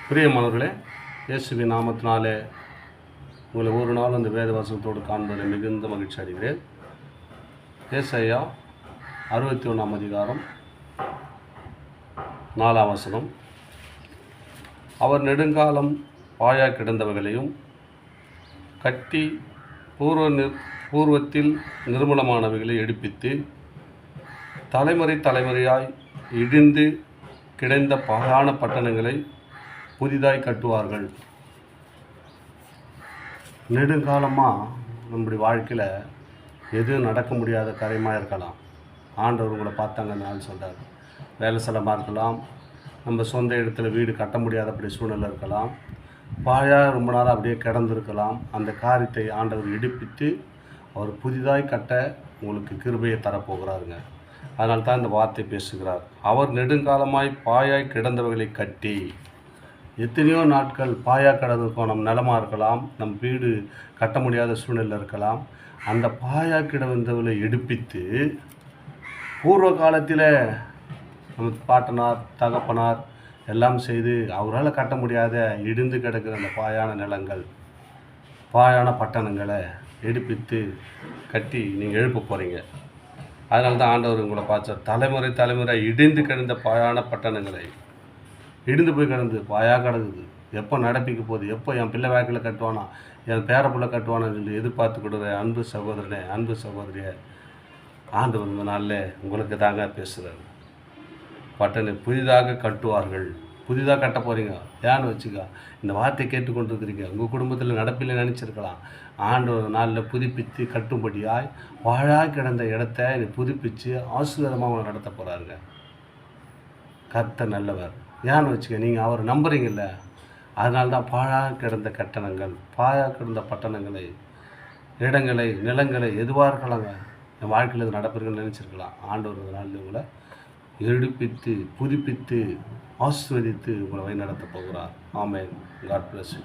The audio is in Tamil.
பிரியமானவர்களே, இயேசுவின் நாமத்தினாலே உங்களை ஒரு நாள் அந்த வேத வசனத்தோடு காண்பதில் மிகுந்த மகிழ்ச்சி அடைகிறேன். ஏசாயா 61 அதிகாரம் 4 வசனம். அவர் நெடுங்காலம் பாழாய் கிடந்தவைகளையும் கட்டி பூர்வத்தில் நிர்மூலமானவைகளை எடுப்பித்து தலைமுறை தலைமுறையாய் இடிந்து கிடந்த பாழான பட்டணங்களை புதிதாய் கட்டுவார்கள். நெடுங்காலமாக நம்முடைய வாழ்க்கையில் எதுவும் நடக்க முடியாத காரியமாக இருக்கலாம். ஆண்டவர் உங்களை பார்த்தாங்க நாள் சொல்கிறார். வேலை ஸ்தலமாக இருக்கலாம், நம்ம சொந்த இடத்துல வீடு கட்ட முடியாதபடி சூழ்நிலை இருக்கலாம், பாழாக ரொம்ப நாள் அப்படியே கிடந்திருக்கலாம். அந்த காரியத்தை ஆண்டவர் எடுப்பித்து அவர் புதிதாய் கட்ட உங்களுக்கு கிருபையை தரப்போகிறாருங்க. அதனால தான் இந்த வார்த்தை பேசுகிறார். அவர் நெடுங்காலமாய் பாழாய் கிடந்தவைகளை கட்டி. எத்தனையோ நாட்கள் பாழாய் கிடந்திருக்கோம். நம்ம நிலமாக இருக்கலாம், நம் வீடு கட்ட முடியாத சூழ்நிலை இருக்கலாம். அந்த பாழாய் கிடந்தவர்களை எடுப்பித்து பூர்வ காலத்தில் நம்ம பாட்டனார் தகப்பனார் எல்லாம் செய்து அவரால் கட்ட முடியாத இடிந்து கிடக்கிற அந்த பாழான நிலங்கள், பாழான பட்டணங்களை எடுப்பித்து கட்டி நீங்கள் எழுப்ப போகிறீங்க. அதனால தான் ஆண்டவர் உங்களை பார்த்தார். தலைமுறை தலைமுறை இடிந்து கிடந்த பாழான பட்டணங்களை, இடிந்து போய் கிடந்து பாயாக கிடக்குது, எப்போ நடப்பிக்க போகுது, எப்போ என் பிள்ளை வாய்க்கில் கட்டுவானா, என் பேர பிள்ளை கட்டுவானான்னு சொல்லி எதிர்பார்த்து கொடுக்குற அன்பு சகோதரனே, அன்பு சகோதரியே, ஆண்டவர் இந்த நாளில் உங்களுக்கு தாங்க பேசுகிறார். பட்டணை புதிதாக கட்டுவார்கள். புதிதாக கட்ட போகிறீங்க. ஏன்னு வச்சுக்கா, இந்த வார்த்தை கேட்டுக்கொண்டிருக்கிறீங்க. உங்கள் குடும்பத்தில் நடப்பில் நினச்சிருக்கலாம். ஆண்டவர் நாளில் புதுப்பித்து கட்டும்படியாய் வாழாக கிடந்த இடத்த நீ புதுப்பித்து ஆசீர்வாதமாக அவங்களை நடத்த போகிறாருங்க. கர்த்தர் நல்லவர். ஏன்னு வச்சுக்க, நீங்கள் அவர் நம்புறீங்கல்ல, அதனால தான் பாழாக கிடந்த கட்டணங்கள், பாழாக கிடந்த பட்டணங்களை, இடங்களை, நிலங்களை, எதுவாக இருக்கலாங்க, என் வாழ்க்கையில் இது நடப்பீங்கன்னு நினச்சிருக்கலாம். ஆண்டவர் நாளில் உங்களை எடுப்பித்து புதுப்பித்து ஆசீர்வதித்து உங்களை வழி நடத்த போகிறார். ஆமென். God bless you.